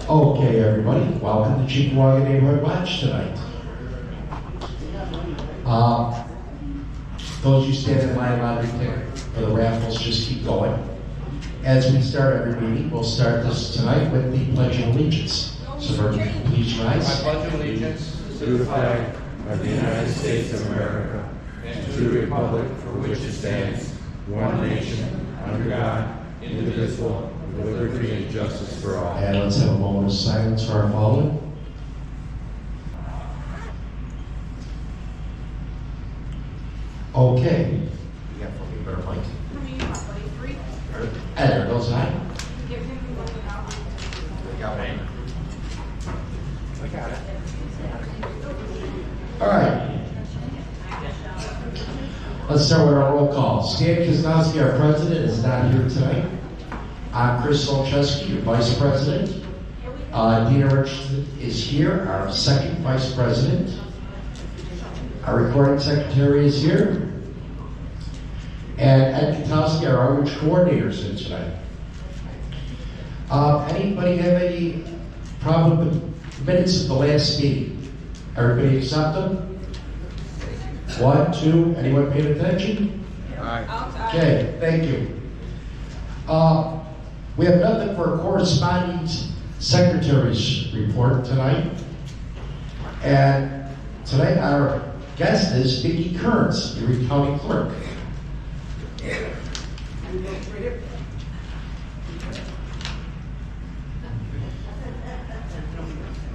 Okay, everybody, welcome to Cheektowaga Neighborhood Watch tonight. Those of you standing in line lottery ticket for the raffles, just keep going. As we start every meeting, we'll start this tonight with the Pledge of Allegiance. So please rise. I pledge allegiance to the flag of the United States of America and to the republic for which it stands, one nation, under God, indivisible, with liberty and justice for all. And let's have a moment of silence for our fallen. Okay. You got for me, better mic. There goes that. I got it. All right. Let's start with our roll call. Stan Kisnowski, our president, is not here tonight. I'm Chris Olszewski, your vice president. Dina Richardson is here, our second vice president. Our recording secretary is here. And Ed Katowski, our outreach coordinator, is here tonight. Anybody have any problem with the minutes of the last meeting? Everybody accept them? 1, 2, anyone paying attention? Aye. Okay, thank you. We have nothing for corresponding secretary's report tonight. And tonight our guest is Mickey Kearns, the Erie County Clerk.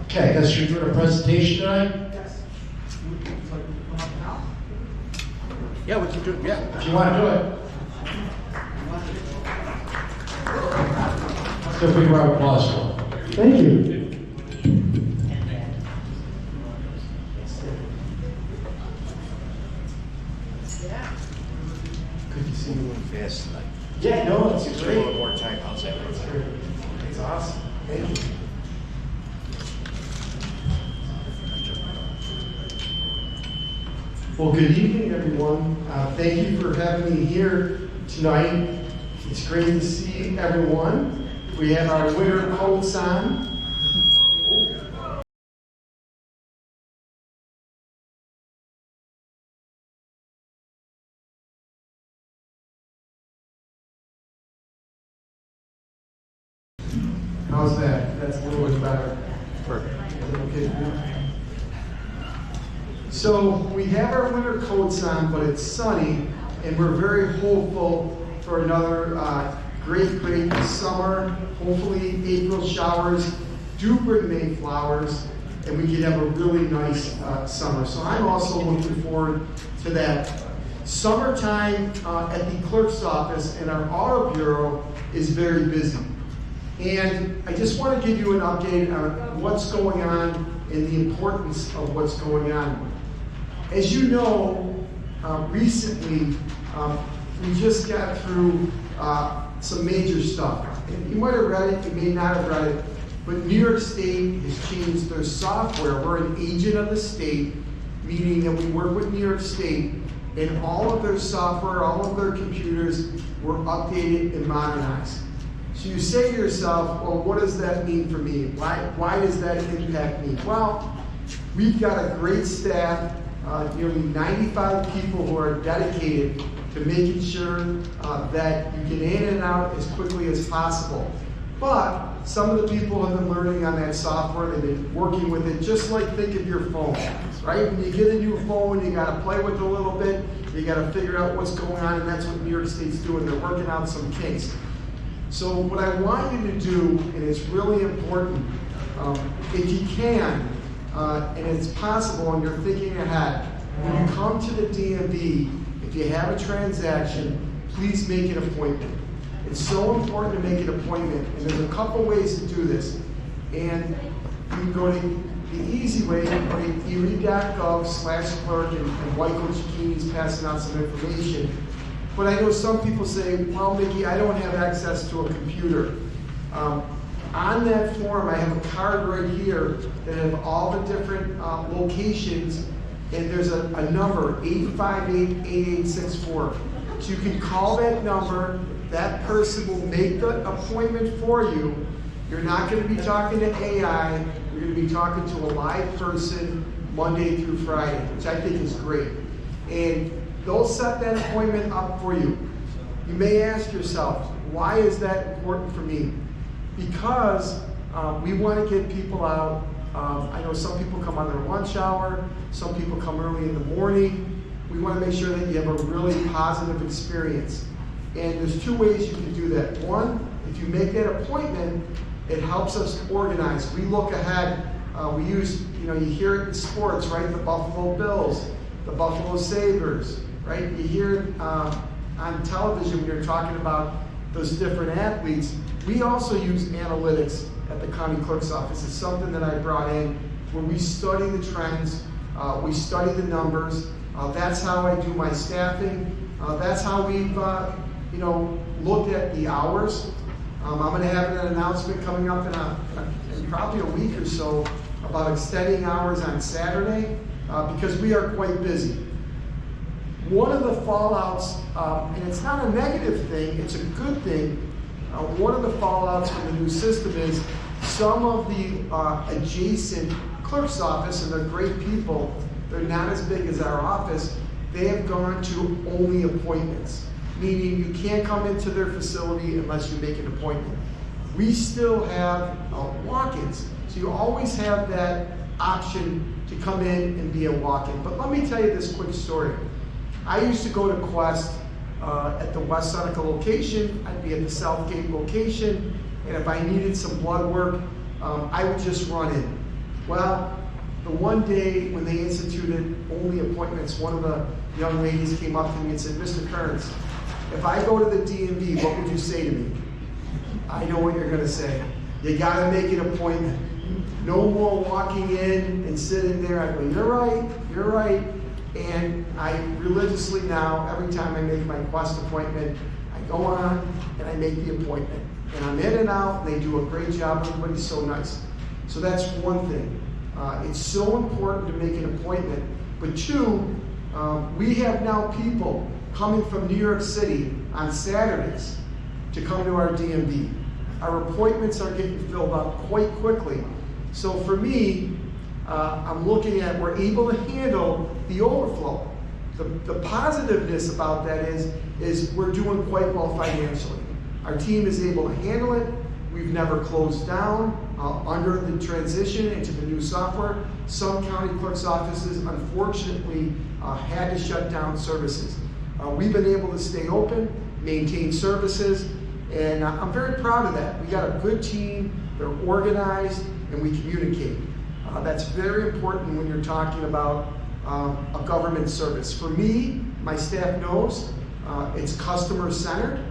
Okay, I guess you're doing a presentation tonight? Yeah, we can do it. Yeah. If you want to do it. Let's give a round of applause for him. Thank you. Good to see you moving fast tonight. Yeah, no, it's Gives you a great. little more time outside. It's awesome. Thank you. Well, good evening, everyone. Thank you for having me here tonight. It's great to see everyone. We have our winter coats on. How's that? That's a little bit better. Perfect. Okay. So we have our winter coats on, but it's sunny, and we're very hopeful for another great summer. Hopefully April showers do bring May flowers, and we can have a really nice summer. So I'm also looking forward to that. Summertime at the clerk's office and our auto bureau is very busy. And I just want to give you an update on what's going on and the importance of what's going on. As you know, recently, we just got through some major stuff. And you might have read it, you may not have read it, but New York State has changed their software. We're an agent of the state, meaning that we work with New York State, and all of their software, all of their computers were updated and modernized. So you say to yourself, well, what does that mean for me? Why does that impact me? Well, we've got a great staff, nearly 95 people who are dedicated to making sure that you get in and out as quickly as possible. But some of the people have been learning on that software, they've been working with it, just like think of your phone, right? When you get a new phone, you gotta play with it a little bit, you gotta figure out what's going on, and that's what New York State's doing. They're working out some kinks. So what I want you to do, and it's really important, if you can, and it's possible and you're thinking ahead, when you come to the DMV, if you have a transaction, please make an appointment. It's so important to make an appointment, and there's a couple ways to do this. And you can go to the easy way, you go to erie.gov/clerk, and White Coach Keeney's passing out some information. But I know some people say, well, Mickey, I don't have access to a computer. On that form, I have a card right here that have all the different locations, and there's a number, 858-8864. So you can call that number, that person will make the appointment for you, You're not going to be talking to AI. You're going to be talking to a live person Monday through Friday, which I think is great. And they'll set that appointment up for you. You may ask yourself, why is that important for me? Because we want to get people out. I know some people come on their lunch hour. Some people come early in the morning. We want to make sure that you have a really positive experience. And there's two ways you can do that. One, if you make that appointment, it helps us organize. We look ahead. We use, you hear it in sports, right? The Buffalo Bills, the Buffalo Sabres, right? You hear it on television when you're talking about those different athletes. We also use analytics at the county clerk's office. It's something that I brought in where we study the trends, we study the numbers. That's how I do my staffing. That's how we've, looked at the hours. I'm going to have an announcement coming up in probably a week or so about extending hours on Saturday because we are quite busy. One of the fallouts, and it's not a negative thing, it's a good thing. One of the fallouts from the new system is some of the adjacent clerk's office, and they're great people, they're not as big as our office, they have gone to only appointments, meaning you can't come into their facility unless you make an appointment. We still have walk-ins, so you always have that option to come in and be a walk-in. But let me tell you this quick story. I used to go to Quest at the West Seneca location. I'd be at the Southgate location, and if I needed some blood work, I would just run in. Well, the one day when they instituted only appointments, one of the young ladies came up to me and said, "Mr. Kearns, if I go to the DMV, what would you say to me?" I know what you're going to say. You got to make an appointment. No more walking in and sitting there. I go, you're right. And I religiously now, every time I make my Quest appointment, I go on and I make the appointment. And I'm in and out, and they do a great job. Everybody's so nice. So that's one thing. It's so important to make an appointment. But two, we have now people coming from New York City on Saturdays to come to our DMV. Our appointments are getting filled up quite quickly. So for me, I'm looking at, we're able to handle the overflow. The positiveness about that is we're doing quite well financially. Our team is able to handle it. We've never closed down under the transition into the new software. Some county clerk's offices, unfortunately, had to shut down services. We've been able to stay open, maintain services, and I'm very proud of that. We got a good team, they're organized, and we communicate. That's very important when you're talking about a government service. For me, my staff knows it's customer-centered.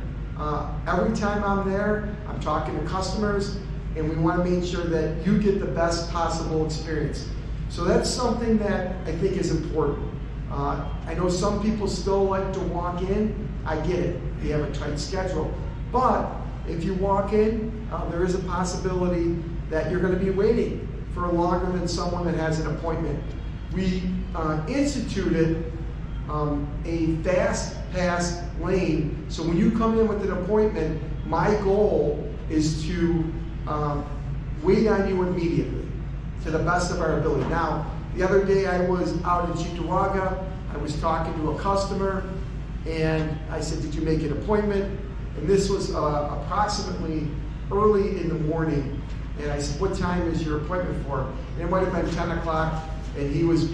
Every time I'm there, I'm talking to customers, and we want to make sure that you get the best possible experience. So that's something that I think is important. I know some people still like to walk in. I get it. They have a tight schedule. But if you walk in, there is a possibility that you're going to be waiting for longer than someone that has an appointment. We instituted a fast pass lane. So when you come in with an appointment, my goal is to wait on you immediately to the best of our ability. Now, the other day I was out in Cheektowaga. I was talking to a customer, and I said, "Did you make an appointment?" And this was approximately early in the morning. And I said, "What time is your appointment for?" And it might have been 10 o'clock, and he was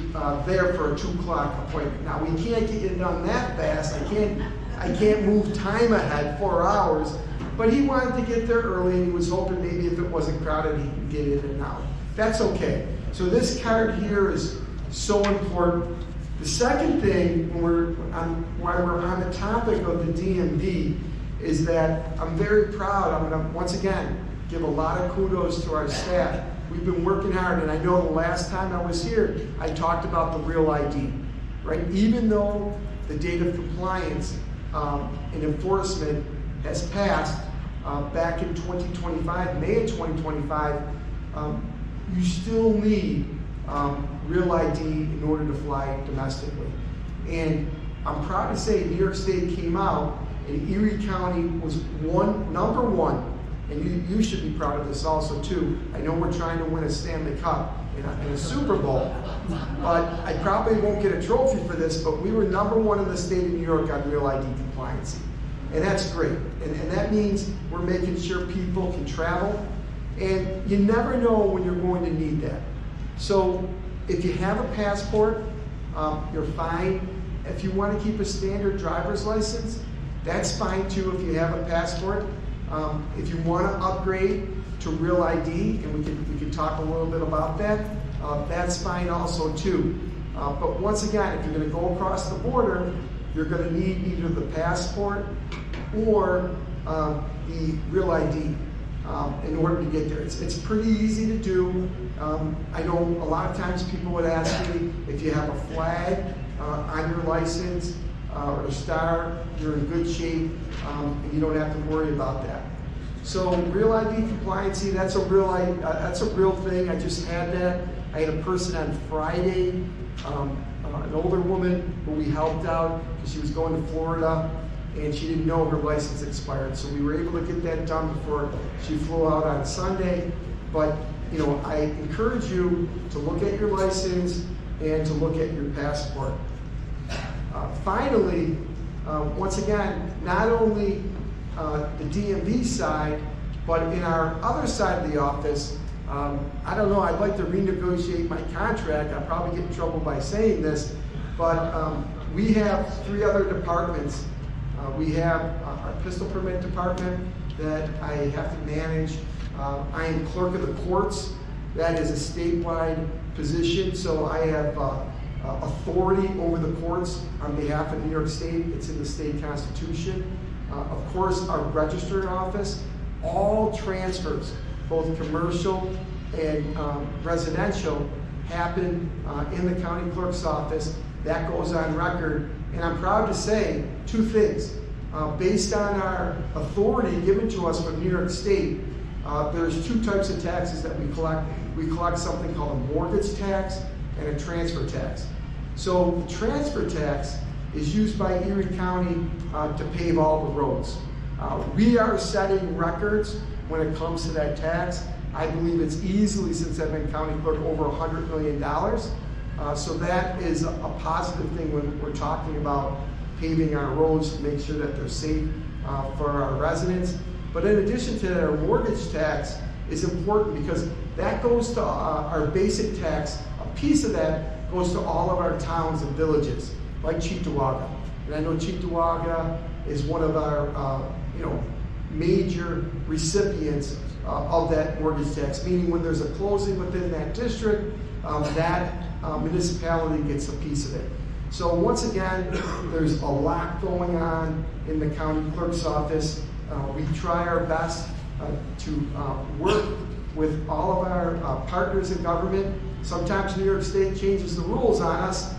there for a 2 o'clock appointment. Now, we can't get it done that fast. I can't move time ahead 4 hours. But he wanted to get there early, and he was hoping maybe if it wasn't crowded, he could get in and out. That's okay. So this card here is so important. The second thing, while we're on the topic of the DMV, is that I'm very proud. I'm going to, once again, give a lot of kudos to our staff. We've been working hard, and I know the last time I was here, I talked about the Real ID, right? Even though the date of compliance and enforcement has passed back in 2025, May of 2025, you still need Real ID in order to fly domestically. And I'm proud to say New York State came out, and Erie County was number one and you should be proud of this also too. I know we're trying to win a Stanley Cup and a Super Bowl, but I probably won't get a trophy for this, but we were #1 in the state of New York on Real ID compliancy. And that's great. And that means we're making sure people can travel. And you never know when you're going to need that. So if you have a passport, you're fine. If you want to keep a standard driver's license, that's fine too if you have a passport. If you want to upgrade to Real ID, and we can talk a little bit about that, that's fine also too. But once again, if you're going to go across the border, you're going to need either the passport or the Real ID in order to get there. It's pretty easy to do. I know a lot of times people would ask me if you have a flag on your license or a star, you're in good shape, and you don't have to worry about that. So Real ID compliancy, that's a real thing. I just had that. I had a person on Friday, an older woman who we helped out because she was going to Florida and she didn't know her license expired. So we were able to get that done before she flew out on Sunday. But you know, I encourage you to look at your license and to look at your passport. Finally, once again, not only the DMV side, but in our other side of the office, I don't know, I'd like to renegotiate my contract. I'll probably get in trouble by saying this, but we have 3 other departments. We have our pistol permit department that I have to manage. I am clerk of the courts. That is a statewide position, so I have authority over the courts on behalf of New York State. It's in the state constitution. Of course, our registered office, all transfers, both commercial and residential, happen in the county clerk's office. That goes on record. And I'm proud to say 2 things. Based on our authority given to us from New York State, there's 2 types of taxes that we collect. We collect something called a mortgage tax and a transfer tax. So the transfer tax is used by Erie County to pave all the roads. We are setting records when it comes to that tax. I believe it's easily, since I've been county clerk, over $100 million. So that is a positive thing when we're talking about paving our roads to make sure that they're safe for our residents. But in addition to that, our mortgage tax is important because that goes to our basic tax. A piece of that goes to all of our towns and villages, like Cheektowaga. And I know Cheektowaga is one of our major recipients of that mortgage tax, meaning when there's a closing within that district, that municipality gets a piece of it. So once again, there's a lot going on in the county clerk's office. We try our best to work with all of our partners in government. Sometimes New York State changes the rules on us.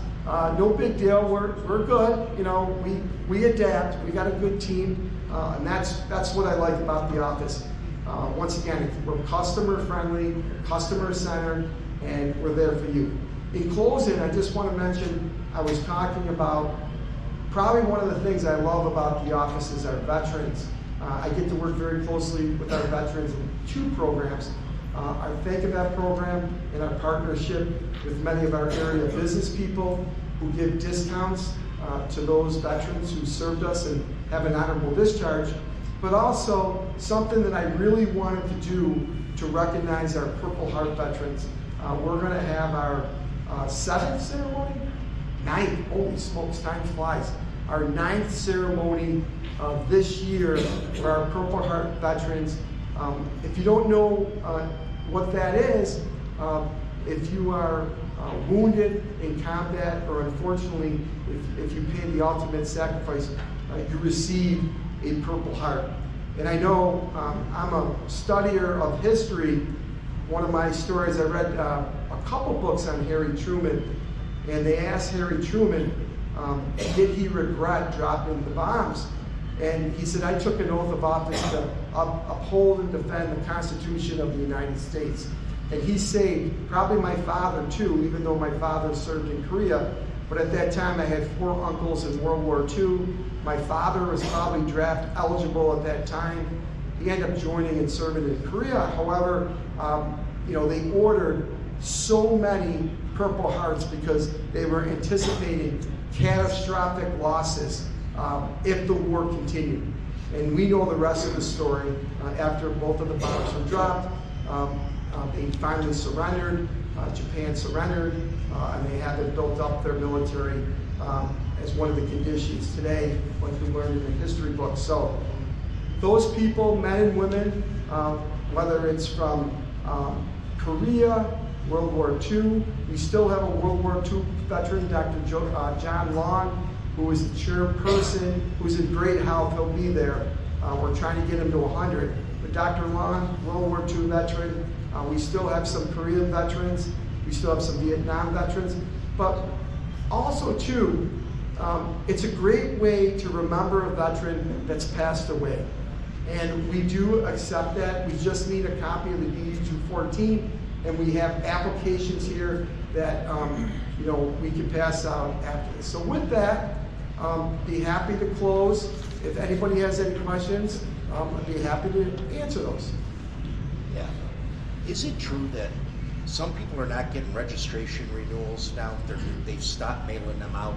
No big deal, we're good. You know, we adapt, we got a good team, and that's what I like about the office. Once again, we're customer friendly, customer centered, and we're there for you. In closing, I just want to mention, I was talking about, probably one of the things I love about the office is our veterans. I get to work very closely with our veterans in 2 programs. Our Think of That program and our partnership with many of our area business people who give discounts to those veterans who served us and have an honorable discharge, but also something that I really wanted to do to recognize our Purple Heart veterans. We're going to have our 7th ceremony? 9th, holy smokes, time flies. Our 9th ceremony this year for our Purple Heart veterans. If you don't know what that is, if you are wounded in combat, or unfortunately, if you pay the ultimate sacrifice, you receive a Purple Heart. And I know I'm a studier of history. One of my stories, I read a couple books on Harry Truman, and they asked Harry Truman, did he regret dropping the bombs? And he said, I took an oath of office to uphold and defend the Constitution of the United States. And he saved probably my father too, even though my father served in Korea. But at that time I had 4 uncles in World War II. My father was probably draft eligible at that time. he ended up joining and serving in Korea. However, they ordered so many Purple Hearts because they were anticipating catastrophic losses if the war continued. And we know the rest of the story. After both of the bombs were dropped, they finally surrendered. Japan surrendered, and they haven't built up their military as one of the conditions today, like we learned in the history books. So those people, men and women, whether it's from Korea, World War II, we still have a World War II veteran, Dr. John Long, who is the chairperson, who's in great health. He'll be there. We're trying to get him to 100. But Dr. Long, World War II veteran. We still have some Korean veterans. We still have some Vietnam veterans. But also, too, it's a great way to remember a veteran that's passed away. And we do accept that. We just need a copy of the DD-214, and we have applications here that we can pass out after this. So with that, be happy to close. If anybody has any questions, I'd be happy to answer those. Yeah. Is it true that some people are not getting registration renewals now? They've stopped mailing them out?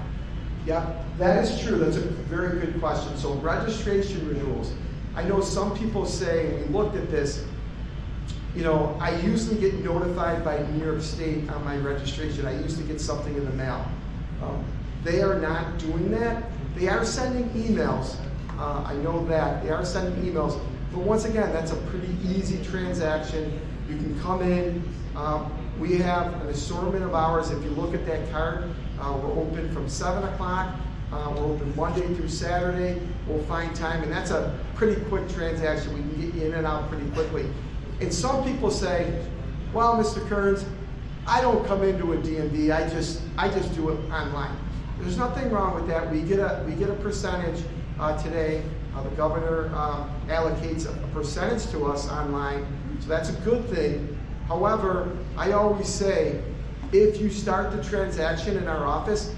Yeah, that is true. That's a very good question. So registration renewals. I know some people say, we looked at this, I usually get notified by New York State on my registration. I used to get something in the mail. They are not doing that. They are sending emails. I know that. They are sending emails. But once again, that's a pretty easy transaction. You can come in. We have an assortment of hours. If you look at that card, we're open from 7 o'clock. We're open Monday through Saturday. We'll find time, and that's a pretty quick transaction. We can get you in and out pretty quickly. And some people say, well, Mr. Kearns, I don't come into a DMV. I just do it online. There's nothing wrong with that. We get a percentage today. The governor allocates a percentage to us online, so that's a good thing. However, I always say, if you start the transaction in our office,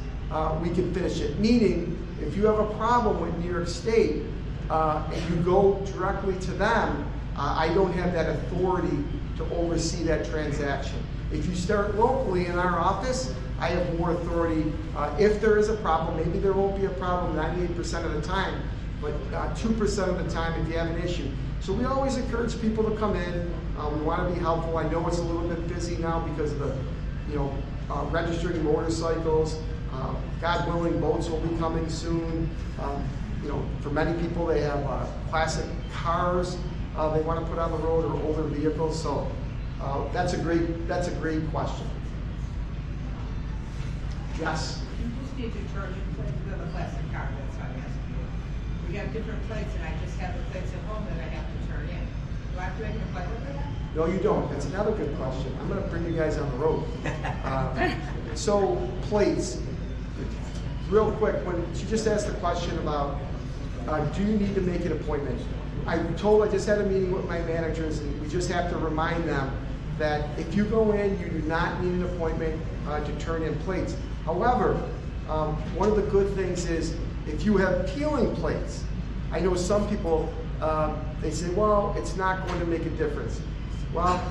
we can finish it. Meaning, if you have a problem with New York State and you go directly to them, I don't have that authority to oversee that transaction. If you start locally in our office, I have more authority. If there is a problem, maybe there won't be a problem 98% of the time, but 2% of the time if you have an issue. So we always encourage people to come in. We want to be helpful. I know it's a little bit busy now because of the, registering motorcycles. God willing, boats will be coming soon. For many people, they have classic cars they want to put on the road or older vehicles. So that's a great question. Yes. You just need to turn your plates with a plastic card. That's what I'm asking you. We have different plates, and I just have the plates at home that I have to turn in. Do I have to make an appointment for that? No, you don't. That's another good question. I'm going to bring you guys on the road. So plates. Real quick, when she just asked the question about, do you need to make an appointment? I just had a meeting with my managers, and we just have to remind them that if you go in, you do not need an appointment to turn in plates. However, one of the good things is if you have peeling plates, I know some people, they say, well, it's not going to make a difference. Well,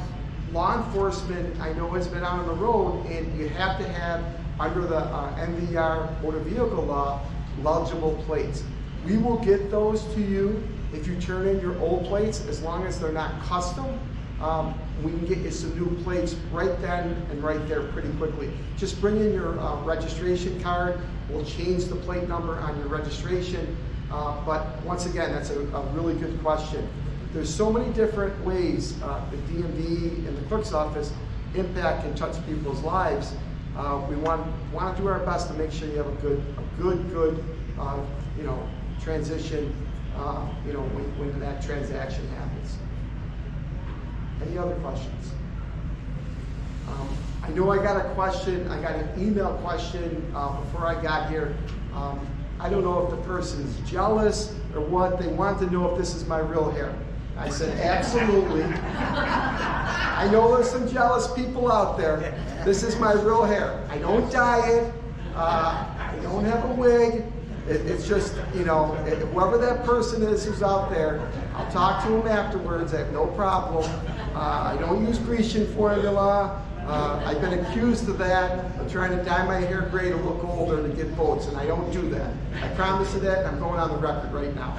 law enforcement, I know, has been out on the road, and you have to have, under the MVR motor vehicle law, legible plates. We will get those to you if you turn in your old plates, as long as they're not custom. We can get you some new plates right then and right there pretty quickly. Just bring in your registration card. We'll change the plate number on your registration. But once again, that's a really good question. There's so many different ways the DMV and the clerk's office impact and touch people's lives. We want to do our best to make sure you have a good transition. When that transaction happens. Any other questions? I know I got a question. I got an email question before I got here. I don't know if the person's jealous or what. They want to know if this is my real hair. I said, absolutely. I know there's some jealous people out there. This is my real hair. I don't dye it. I don't have a wig. It's just, you know, whoever that person is who's out there, I'll talk to him afterwards. I have no problem. I don't use Grecian formula. I've been accused of that, of trying to dye my hair gray to look older to get votes, and I don't do that. I promise you that, and I'm going on the record right now.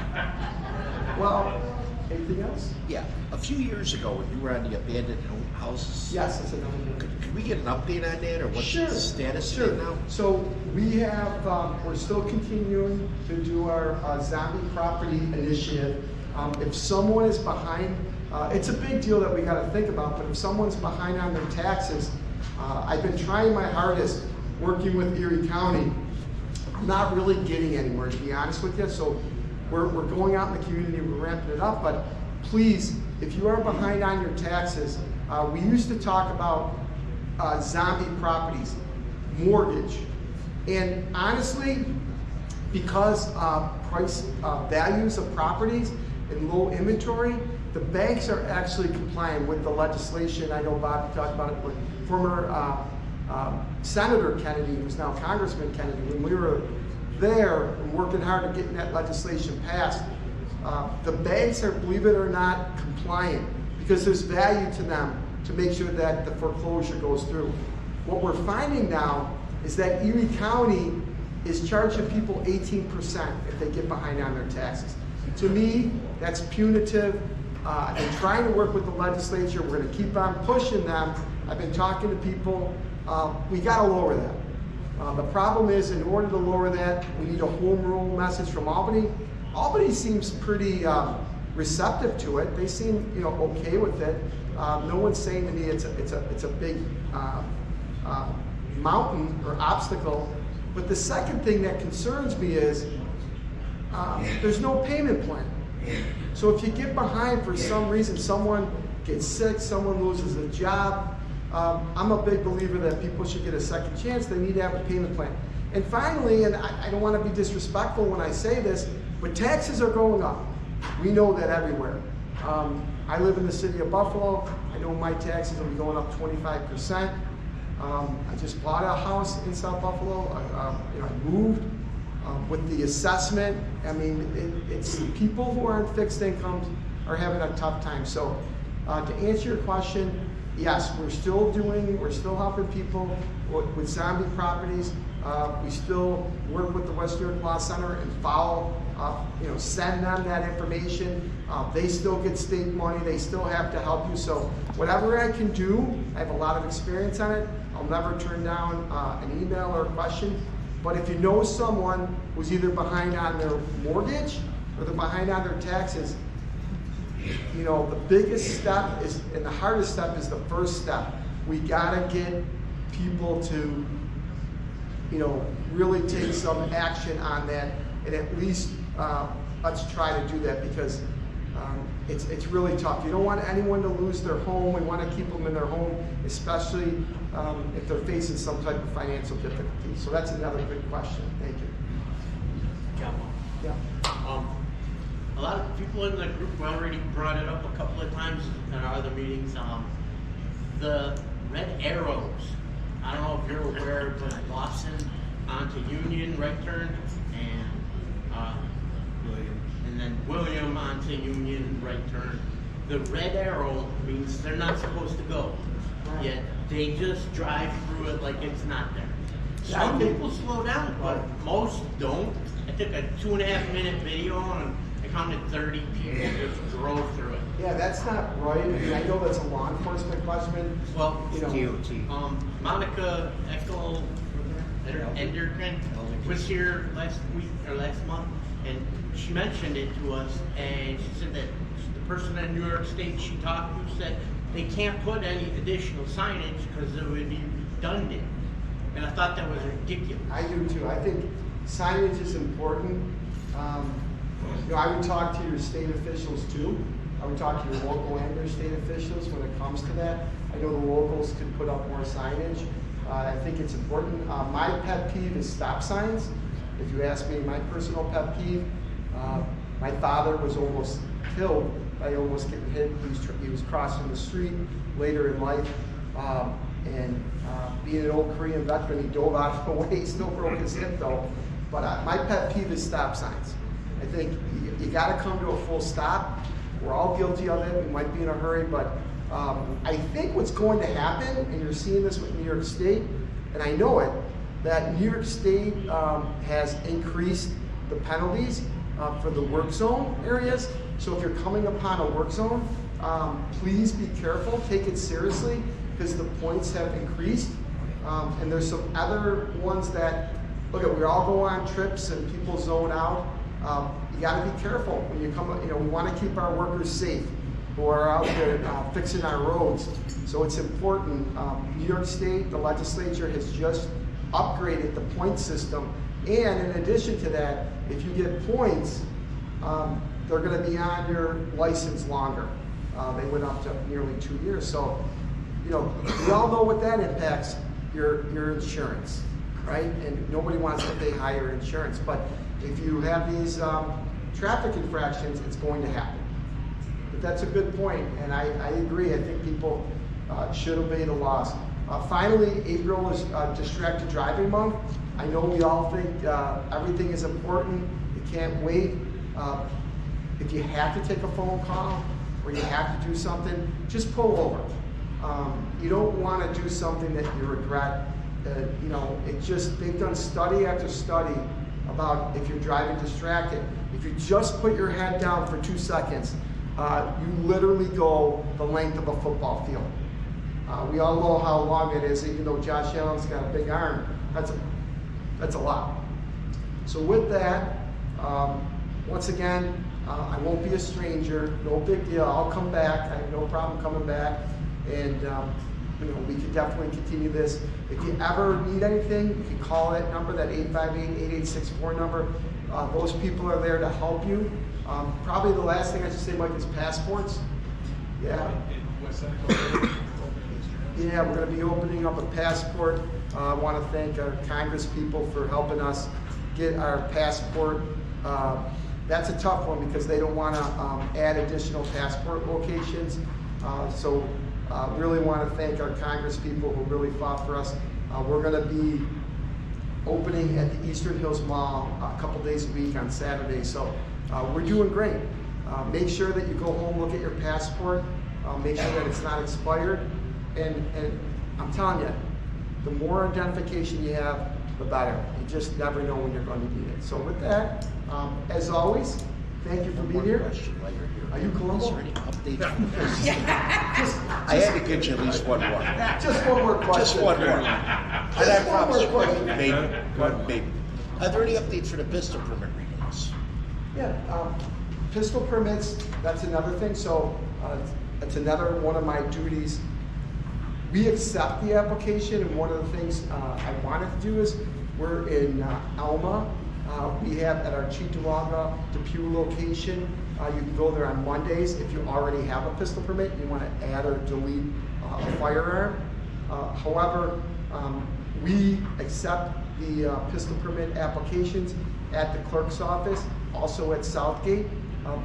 Well, anything else? Yeah, a few years ago when you were on the abandoned houses. Yes, that's another one. Could we get an update on that, or what's the status of it now? So we have, we're still continuing to do our zombie property initiative. If someone is behind, it's a big deal that we got to think about, but if someone's behind on their taxes, I've been trying my hardest working with Erie County. I'm not really getting anywhere, to be honest with you. So we're going out in the community, we're ramping it up, but please, if you are behind on your taxes, we used to talk about zombie properties, mortgage, and honestly, because price values of properties and low inventory, the banks are actually complying with the legislation. I know Bob talked about it with former Senator Kennedy, who's now Congressman Kennedy. When we were there and working hard at getting that legislation passed, the banks are, believe it or not, compliant because there's value to them to make sure that the foreclosure goes through. What we're finding now is that Erie County is charging people 18% if they get behind on their taxes. To me, that's punitive. I've been trying to work with the legislature. We're going to keep on pushing them. I've been talking to people. We got to lower that. The problem is, in order to lower that, we need a home rule message from Albany. Albany seems pretty receptive to it. They seem, you know, okay with it. No one's saying to me it's a big mountain or obstacle. But the second thing that concerns me is there's no payment plan. So if you get behind for some reason, someone gets sick, someone loses a job, I'm a big believer that people should get a second chance. They need to have a payment plan. And finally, and I don't want to be disrespectful when I say this, but taxes are going up. We know that everywhere. I live in the city of Buffalo. I know my taxes will be going up 25%. I just bought a house in South Buffalo. I moved. With the assessment, I mean, it's people who are on fixed incomes are having a tough time. So to answer your question, yes, we're still helping people with zombie properties. We still work with the West New York Law Center and follow, send them that information. They still get state money. They still have to help you. So whatever I can do, I have a lot of experience on it. I'll never turn down an email or a question. But if you know someone who's either behind on their mortgage or they're behind on their taxes, you know, the biggest step is, and the hardest step is the first step. We gotta get people to, you know, really take some action on that, and at least let's try to do that, because it's really tough. You don't want anyone to lose their home. We want to keep them in their home, especially if they're facing some type of financial difficulty. So that's another good question. Thank you. Yeah. A lot of people in the group already brought it up a couple of times in our other meetings. The red arrows. I don't know if you're aware, but Lawson onto Union right turn, and then William onto Union right turn. The red arrow means they're not supposed to go, yet they just drive through it like it's not there. Some people slow down, but most don't. I took a 2.5-minute video and I counted 30 people just drove through it. Yeah, that's not right. I mean, I know that's a law enforcement question. Well, you know, Monica Endergren was here last week or last month, and she mentioned it to us, and she said that the person in New York State she talked to said they can't put any additional signage because it would be redundant. And I thought that was ridiculous. I do too. I think signage is important. I would talk to your state officials too. I would talk to your local and your state officials when it comes to that. I know the locals could put up more signage. I think it's important. My pet peeve is stop signs. If you ask me, my personal pet peeve, my father was almost killed by almost getting hit. He was crossing the street later in life. Being an old Korean veteran, he dove out of the way. He still broke his hip though. But my pet peeve is stop signs. I think you gotta come to a full stop. We're all guilty of it. We might be in a hurry, but I think what's going to happen, and you're seeing this with New York State, and I know it, that New York State has increased the penalties for the work zone areas. So if you're coming upon a work zone, please be careful, take it seriously, because the points have increased. And there's some other ones that, look, we all go on trips and people zone out. You gotta be careful when you come, we wanna keep our workers safe who are out there fixing our roads. So it's important. New York State, the legislature has just upgraded the point system. And in addition to that, if you get points, they're gonna be on your license longer. They went up to nearly 2 years. So, we all know what that impacts your insurance, right? And nobody wants to pay higher insurance. But if you have these traffic infractions, it's going to happen. But that's a good point, and I agree. I think people should obey the laws. Finally, April is Distracted Driving Month. I know we all think everything is important. You can't wait. If you have to take a phone call or you have to do something, just pull over. You don't want to do something that you regret. They've done study after study about if you're driving distracted. If you just put your head down for 2 seconds, you literally go the length of a football field. We all know how long it is, even though Josh Allen's got a big arm. That's a lot. So with that, once again, I won't be a stranger. No big deal. I'll come back. I have no problem coming back, and we can definitely continue this. If you ever need anything, you can call that number, that 858-8864 number. Those people are there to help you. Probably the last thing I should say, Mike, is passports. Yeah. Yeah, we're going to be opening up a passport. I want to thank our Congress people for helping us get our passport. That's a tough one because they don't want to add additional passport locations. So really want to thank our Congress people who really fought for us. We're going to be opening at the Eastern Hills Mall a couple days a week on Saturday. So we're doing great. Make sure that you go home, look at your passport, make sure that it's not expired. And I'm telling you, the more identification you have, the better. You just never know when you're going to need it. So with that, as always, thank you for being here. Are you Columbo? Is there any updates from this? I had to get you at least one more. Just one more question. Just one more. And I promise you, maybe. Are there any updates for the pistol permit renewals? Yeah, pistol permits, that's another thing. So it's another one of my duties. We accept the application, and one of the things I wanted to do is we're in Alma. We have at our Cheektowaga, Depew location. You can go there on Mondays if you already have a pistol permit. You want to add or delete a firearm. However, we accept the pistol permit applications at the clerk's office, also at Southgate.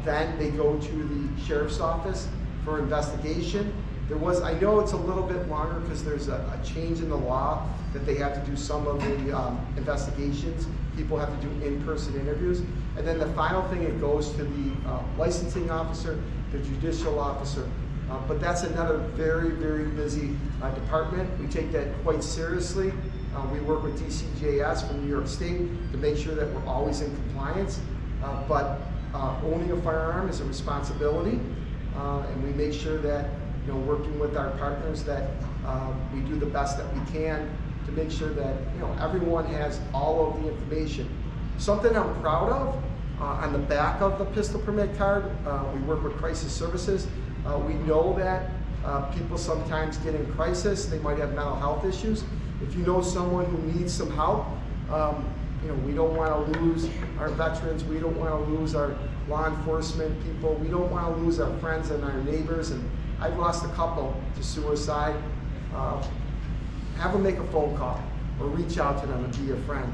Then they go to the sheriff's office for investigation. I know it's a little bit longer because there's a change in the law that they have to do some of the investigations. People have to do in-person interviews. And then the final thing, it goes to the licensing officer, the judicial officer. But that's another very, very busy department. We take that quite seriously. We work with DCJS from New York State to make sure that we're always in compliance. But owning a firearm is a responsibility, and we make sure that working with our partners that we do the best that we can to make sure that everyone has all of the information. Something I'm proud of, on the back of the pistol permit card, we work with crisis services. We know that people sometimes get in crisis. They might have mental health issues. If you know someone who needs some help, we don't want to lose our veterans. We don't want to lose our law enforcement people. We don't want to lose our friends and our neighbors. And I've lost a couple to suicide. Have them make a phone call or reach out to them and be a friend.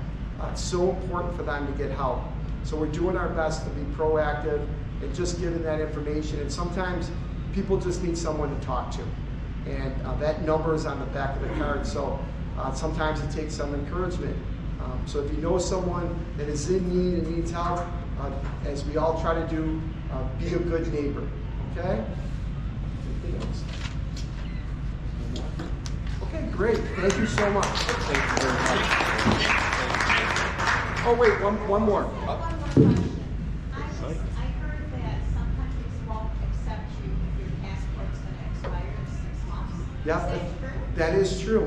It's so important for them to get help. So we're doing our best to be proactive and just giving that information. And sometimes people just need someone to talk to. And that number is on the back of the card. So sometimes it takes some encouragement. So if you know someone that is in need and needs help, as we all try to do, be a good neighbor, okay? Anything else? Okay, great. Thank you so much. Thank you very much. Oh, wait, one more. One more question. I heard that some countries won't accept you if your passport's gonna expire in 6 months. Yeah, Is that true? that is true.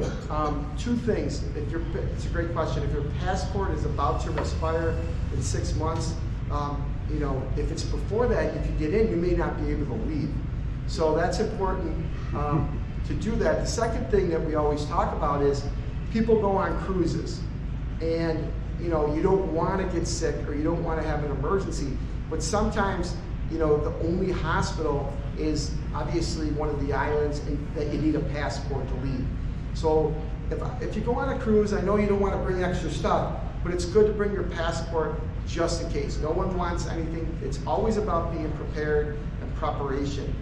Two things. It's a great question. If your passport is about to expire in 6 months, if it's before that, you can get in, you may not be able to leave. So that's important to do that. The second thing that we always talk about is people go on cruises, and you don't want to get sick or you don't want to have an emergency, but sometimes the only hospital is obviously one of the islands and that you need a passport to leave. So if you go on a cruise, I know you don't want to bring extra stuff, but it's good to bring your passport just in case. No one wants anything. It's always about being prepared and preparation.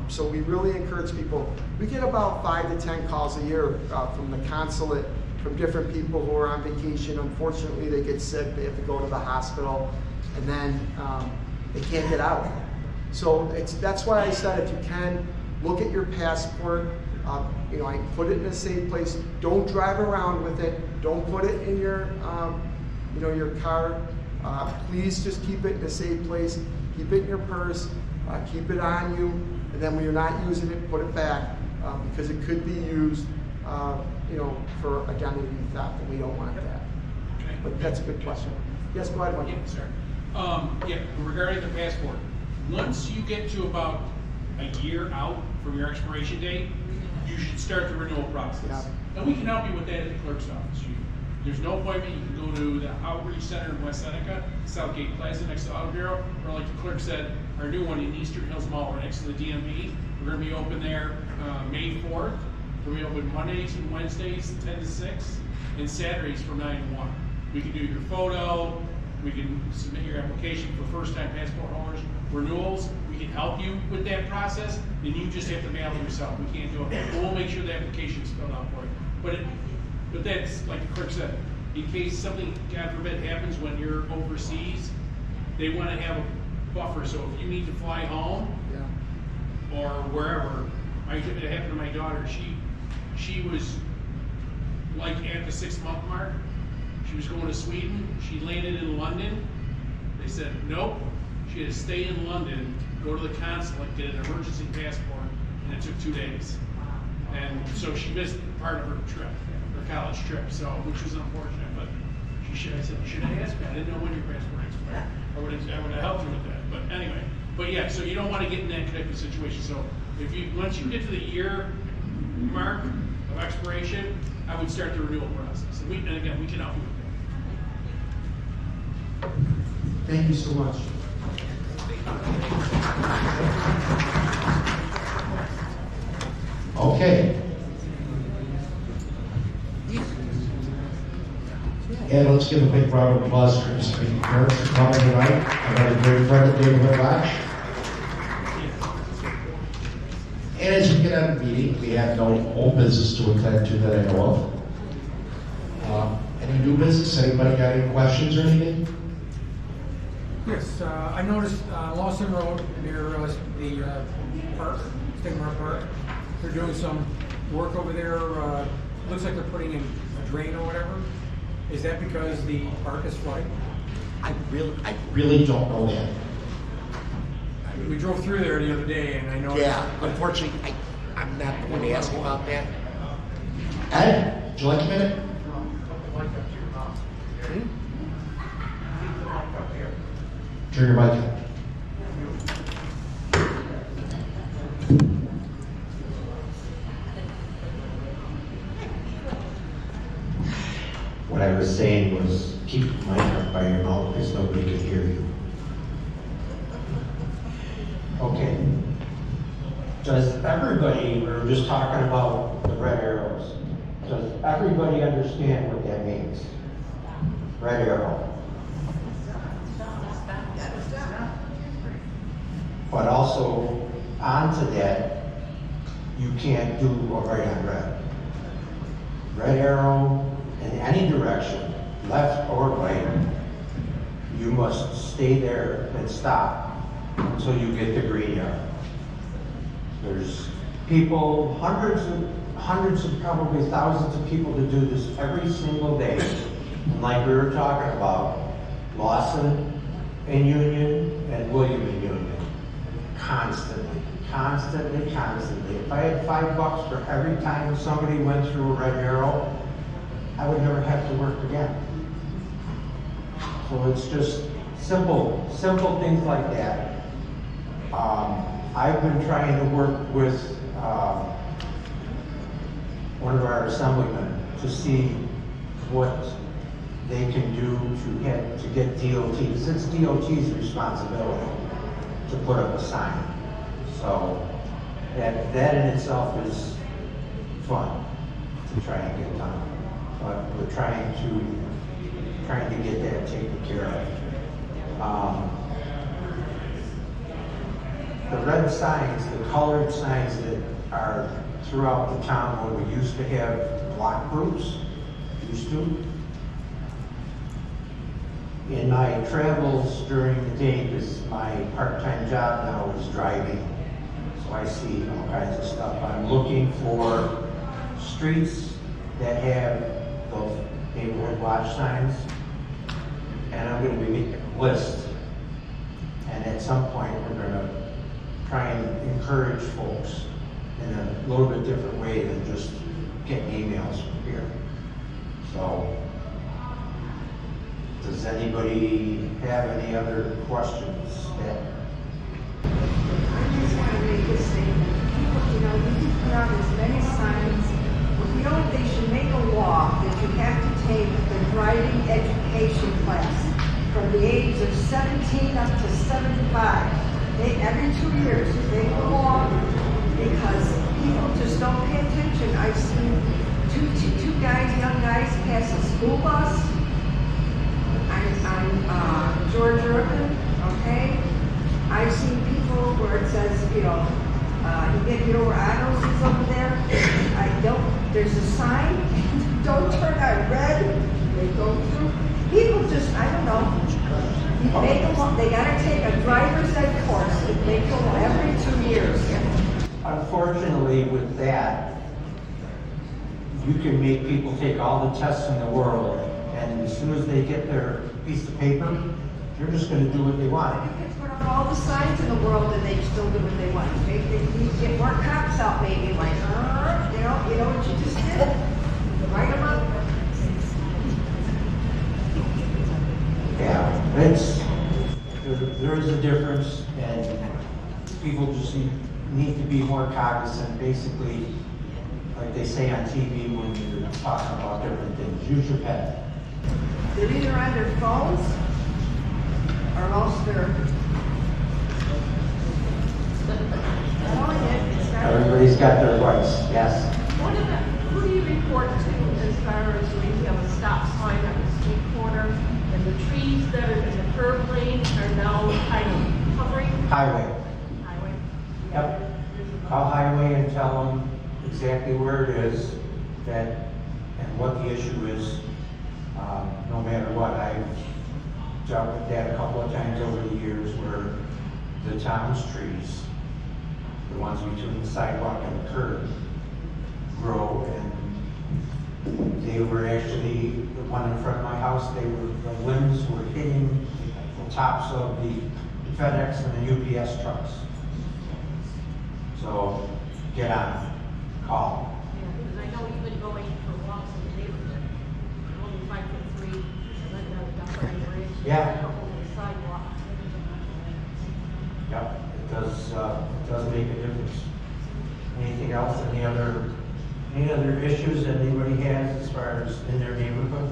So we really encourage people. We get about 5 to 10 calls a year from the consulate, from different people who are on vacation. Unfortunately, they get sick, they have to go to the hospital, and then they can't get out. So that's why I said if you can, look at your passport. I put it in a safe place. Don't drive around with it. Don't put it in your your car. Please just keep it in a safe place. Keep it in your purse. Keep it on you. And then when you're not using it, put it back because it could be used, for identity theft, and we don't want that. Okay. But that's a good question. Yes, go ahead, Mike. Yeah, sir. Regarding the passport, once you get to about a year out from your expiration date, you should start the renewal process. Yeah. And we can help you with that at the clerk's office. There's no appointment. You can go to the Outreach Center in West Seneca, Southgate Plaza next to Auto Bureau, or like the clerk said, our new one in Eastern Hills Mall, right next to the DMV. We're going to be open there May 4th. We're going to be open Mondays and Wednesdays 10 to 6, and Saturdays from 9 to 1. We can do your photo. We can submit your application for first-time passport holders. Renewals, we can help you with that process, and you just have to mail it yourself. We can't do it. But we'll make sure the application is filled out for you. But that's, like the clerk said, in case something, God forbid, happens when you're overseas, they want to have a buffer. So if you need to fly home or wherever, it happened to my daughter. She was like at the 6-month mark. She was going to Sweden. She landed in London. They said, nope. She had to stay in London, go to the consulate, get an emergency passport, and it took 2 days. And so she missed part of her trip, her college trip, so, which was unfortunate, but I said, you should have asked me. I didn't know when your passport expired. I would have helped you with that. But anyway, so you don't want to get in that type of situation. So once you get to the year mark of expiration, I would start the renewal process. And again, we can help you with that. Thank you so much. Okay. And let's give a big round of applause for Mr. Mickey Kearns for coming tonight. Another great friend of Neighborhood Watch. And as we get out of the meeting, we have no old business to attend to that I know of. Any new business? Anybody got any questions or anything? Yes, I noticed Lawson Road near the park, Stigmar Park, they're doing some work over there. Looks like they're putting in a drain or whatever. Is that because the park is flooding? I really don't know that. We drove through there the other day, and I know. Yeah, unfortunately, I'm not the one to ask about that. Ed, would you like a minute? Turn your mic on. What I was saying was keep the mic up by your mouth because nobody could hear you. Okay. Does everybody, we were just talking about the red arrows. Does everybody understand what that means? Red arrow. But also, onto that, you can't do a right on red. Red arrow in any direction, left or right, you must stay there and stop until you get the green arrow. There's people, hundreds of probably thousands of people to do this every single day. And like we were talking about, Lawson and Union and William and Union, constantly. If I had $5 for every time somebody went through a red arrow, I would never have to work again. So it's just simple things like that. I've been trying to work with one of our assemblymen to see what they can do to get DOT, because it's DOT's responsibility to put up a sign. So that in itself is fun to try and get done. But we're trying to get that taken care of. The red signs, the colored signs that are throughout the town where we used to have block groups, in my travels during the day, because my part-time job now is driving, so I see all kinds of stuff. I'm looking for streets that have those neighborhood watch signs, and I'm going to be making a list. And at some point, we're going to try and encourage folks in a little bit different way than just getting emails from here. So, does anybody have any other questions? I just want to make this statement. People, you know, you can put out as many signs. You know, they should make a law that you have to take the driving education class from the age of 17 up to 75. Every 2 years, they go along because people just don't pay attention. I've seen two young guys pass a school bus. I'm George Urban, okay? I've seen people where it says, you know, you get your autos is over there. There's a sign, don't turn on red. They go through. People just, I don't know. They gotta take a driver's ed course. They go every 2 years. Unfortunately, with that, you can make people take all the tests in the world, and as soon as they get their piece of paper, they're just going to do what they want. You can put up all the signs in the world, and they still do what they want. They get more cops out, maybe like, you know what you just did? Write them up. Yeah, there is a difference, and people just need to be more cognizant. Basically, like they say on TV when you're talking about different things, use your head. They're either on their phones or else they're. Everybody's got their rights, yes. Who do you report to as far as when you have a stop sign on the street corner and the trees that are in the curb lane are now kind of covering? Highway. Highway? Yep. Call highway and tell them exactly where it is and what the issue is. No matter what, I've dealt with that a couple of times over the years where the town's trees, the ones between the sidewalk and the curb, grow, and they were actually, the one in front of my house, the limbs were hitting the tops of the FedEx and the UPS trucks. So get on it, call. Yeah, because I know you've been going for walks in the neighborhood. You're only 5'3", and then the Dufferin Bridge. Yeah. Over the sidewalk. Yep, it does make a difference. Anything else? Any other issues that anybody has as far as in their neighborhood?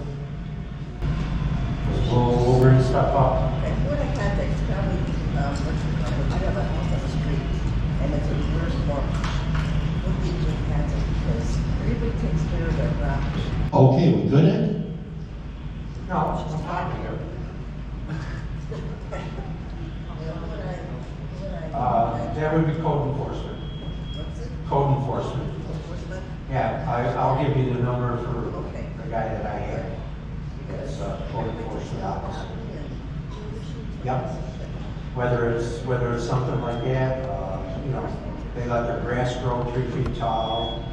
We'll bring stuff up. What I had to tell me, I have a house on the street, and it's a reverse mortgage. What do you do have it? Because everybody takes care of their property. Okay, we good, Ed? No, I'm talking here. That would be code enforcement. Code enforcement. Yeah, I'll give you the number for the guy that I had. So code enforcement officer. Yep. Whether it's something like that, you know, they let their grass grow 3 feet tall.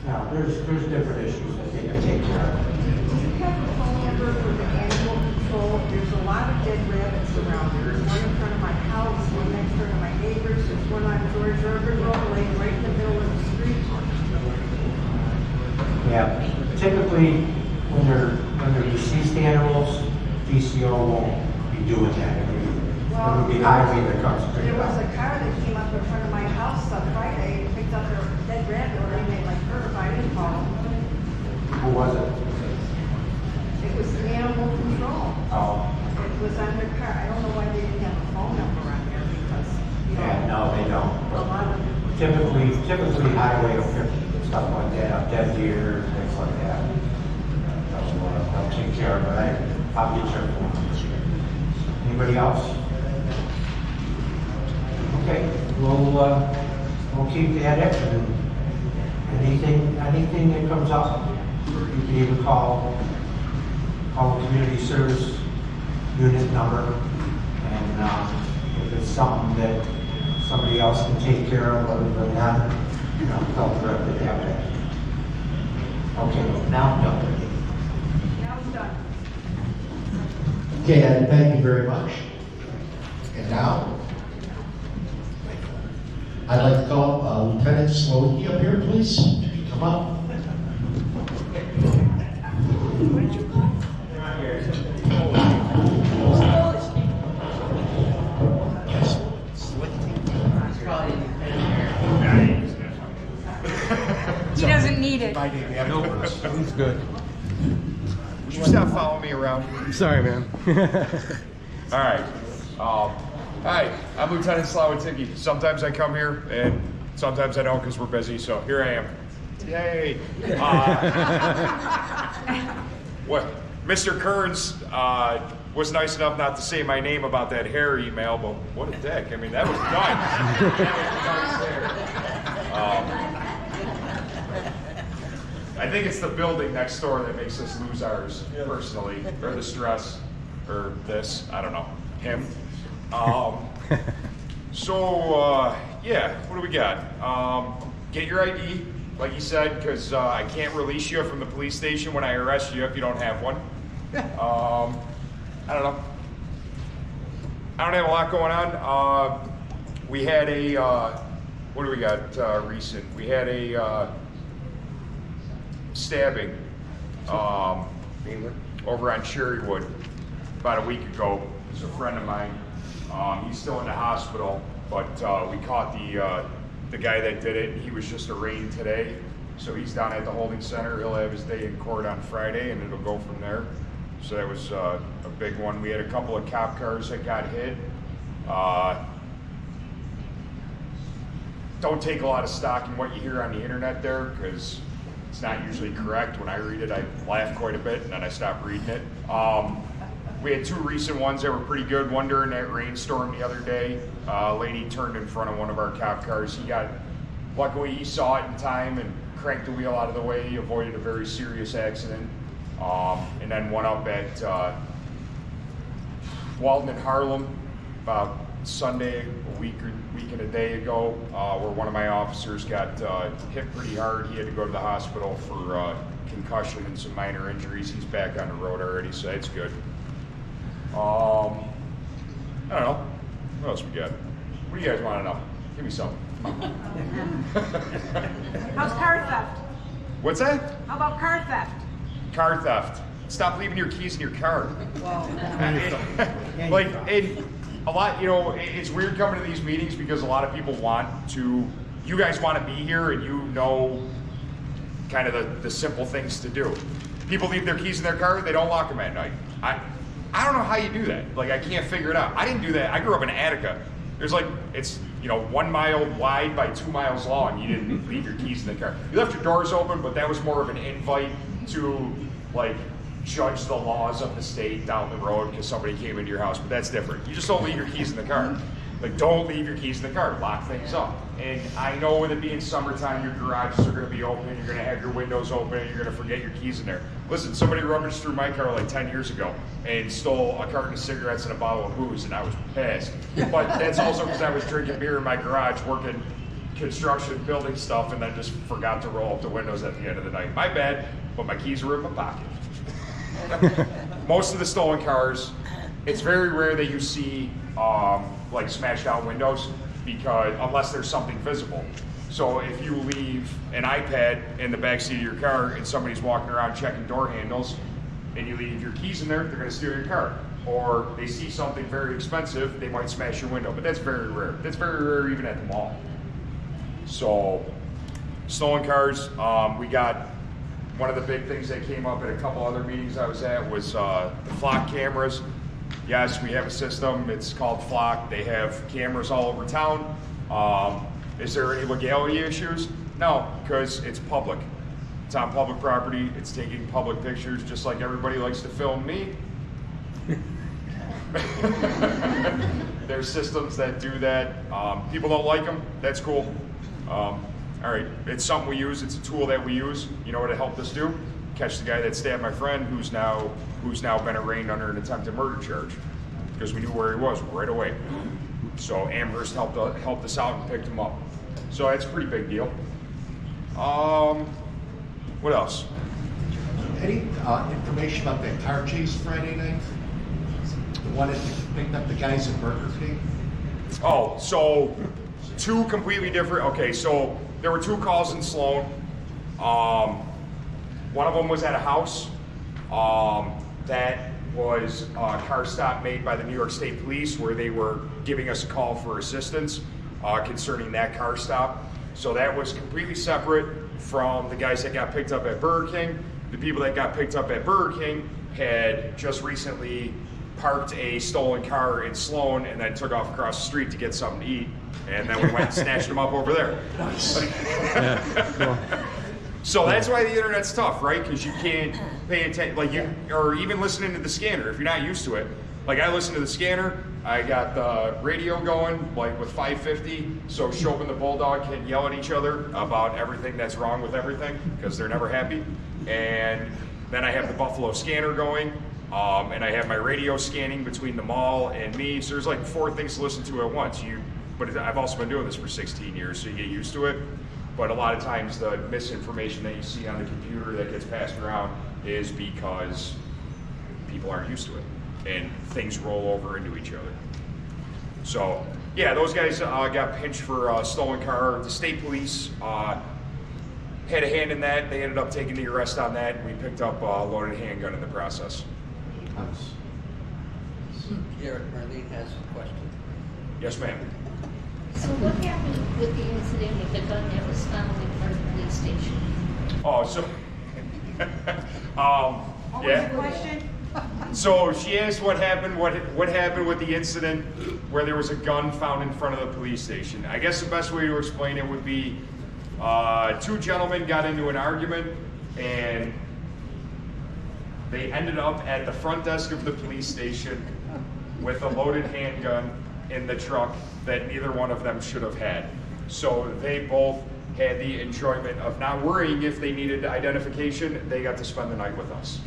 You know, there's different issues that they can take care of. Do you have a phone number for the animal control? There's a lot of dead rabbits around. There's one in front of my house, one next door to my neighbors. There's one on George Urban Road, laying right in the middle of the street. Yeah, typically, when they're deceased animals, DCO won't be doing that. It would be highway that comes to There it. was a car that came up in front of my house on Friday and picked up their dead rabbit, or they made like her, I didn't call them. Who was it? It was animal control. Oh, It was on their car. I don't know why they didn't have a phone number on there because, you know. yeah, no, they don't. A lot of. Typically highway will pick stuff like that, dead deer, things like that. They'll take care of it. I'll get your phone. Anybody else? Okay, we'll keep that up, and anything that comes up, you can even call the community service unit number, and if it's something that somebody else can take care of other than that, you know, they'll directly have that. Okay, now I'm done. Now it's done. Okay, Ed, thank you very much. And now, I'd like to call Lieutenant Slowey up here, please. Come up. He doesn't need it. He's good. Would you stop following me around? I'm sorry, man. All right. Hi, I'm Lieutenant Slawatiki. Sometimes I come here, and sometimes I don't because we're busy, so here I am. Yay. What? Mr. Kearns was nice enough not to say my name about that hair email, but what a dick. I mean, that was nice. That was nice there. I think it's the building next door that makes us lose ours, personally, or the stress, or this, I don't know, him. Yeah, what do we got? Get your ID, like you said, because I can't release you from the police station when I arrest you if you don't have one. I don't know. I don't have a lot going on. We had a, what do we got recent? We had a stabbing over on Cherrywood about a week ago. It was a friend of mine. He's still in the hospital, but we caught the guy that did it. He was just arraigned today, so he's down at the holding center. He'll have his day in court on Friday, and it'll go from there. So that was a big one. We had a couple of cop cars that got hit. Don't take a lot of stock in what you hear on the internet there, because it's not usually correct. When I read it, I laugh quite a bit, and then I stop reading it. We had two recent ones that were pretty good. One during that rainstorm the other day. A lady turned in front of one of our cop cars. Luckily he saw it in time and cranked the wheel out of the way. He avoided a very serious accident. And then one up at Walton and Harlem about Sunday, a week and a day ago, where one of my officers got hit pretty hard. He had to go to the hospital for concussion and some minor injuries. He's back on the road already, so that's good. I don't know. What else we got? What do you guys want to know? Give me something. How's car theft? What's that? How about car theft? Car theft. Stop leaving your keys in your car. Like, and a lot, you know, it's weird coming to these meetings because a lot of people you guys want to be here and you know kind of the simple things to do. People leave their keys in their car, they don't lock them at night. I don't know how you do that. Like, I can't figure it out. I didn't do that. I grew up in Attica. There's it's 1 mile wide by 2 miles long. You didn't leave your keys in the car. You left your doors open, but that was more of an invite to, judge the laws of the state down the road because somebody came into your house, but that's different. You just don't leave your keys in the car. Like, don't leave your keys in the car. Lock things up. And I know with it being summertime, your garages are going to be open. You're going to have your windows open. And you're going to forget your keys in there. Listen, somebody rummaged through my car like 10 years ago and stole a carton of cigarettes and a bottle of booze, and I was pissed. But that's also because I was drinking beer in my garage, working construction, building stuff, and then just forgot to roll up the windows at the end of the night. My bad, but my keys were in my pocket. Most of the stolen cars, it's very rare that you see like smashed out windows, because unless there's something visible. So if you leave an iPad in the backseat of your car and somebody's walking around checking door handles and you leave your keys in there, they're going to steal your car. Or they see something very expensive, they might smash your window, but that's very rare. That's very rare even at the mall. So stolen cars, we got one of the big things that came up at a couple other meetings I was at was the flock cameras. Yes, we have a system. It's called Flock. They have cameras all over town. Is there any legality issues? No, because it's public. It's on public property. It's taking public pictures, just like everybody likes to film me. There's systems that do that. People don't like them. That's cool. All right, it's something we use. It's a tool that we use. You know what it helped us do? Catch the guy that stabbed my friend, who's now been arraigned under an attempted murder charge, because we knew where he was right away. So Amherst helped us out and picked him up. So that's a pretty big deal. What else? Any information about that car chase Friday night? The one that picked up the guys at Burger King? Oh, so two completely different. Okay, so there were two calls in Sloan. One of them was at a house. That was a car stop made by the New York State Police, where they were giving us a call for assistance concerning that car stop. So that was completely separate from the guys that got picked up at Burger King. The people that got picked up at Burger King had just recently parked a stolen car in Sloan and then took off across the street to get something to eat. And then we went and snatched them up over there. So that's why the internet's tough, right? Because you can't pay attention, or even listening to the scanner if you're not used to it. Like, I listen to the scanner, I got the radio going, like with 550, so Shope and the Bulldog can yell at each other about everything that's wrong with everything, because they're never happy. And then I have the Buffalo scanner going, and I have my radio scanning between the mall and me. So there's like 4 things to listen to at once. But I've also been doing this for 16 years, so you get used to it. But a lot of times the misinformation that you see on the computer that gets passed around is because people aren't used to it, and things roll over into each other. So yeah, those guys got pinched for a stolen car. The state police had a hand in that. They ended up taking the arrest on that, and we picked up a loaded handgun in the process. Eric, Marlene has a question. Yes, ma'am. So what happened with the incident with the gun that was found in front of the police station? Oh, so yeah. Question? So she asked what happened with the incident where there was a gun found in front of the police station. I guess the best way to explain it would be 2 gentlemen got into an argument, and they ended up at the front desk of the police station with a loaded handgun in the truck that neither one of them should have had. So they both had the enjoyment of not worrying if they needed identification. They got to spend the night with us.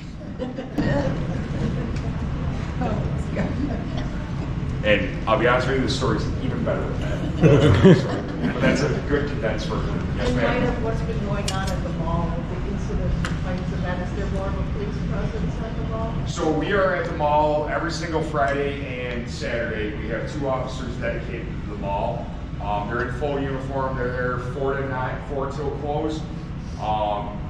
And I'll be honest with you, the story's even better than that. But that's a good condensed version. Yes, In light ma'am. of what's been going on at the mall, with the incidents and fights and that, is there more of a police presence at the mall? So we are at the mall every single Friday and Saturday. We have 2 officers dedicated to the mall. They're in full uniform. They're there 4 to 9, 4 till close.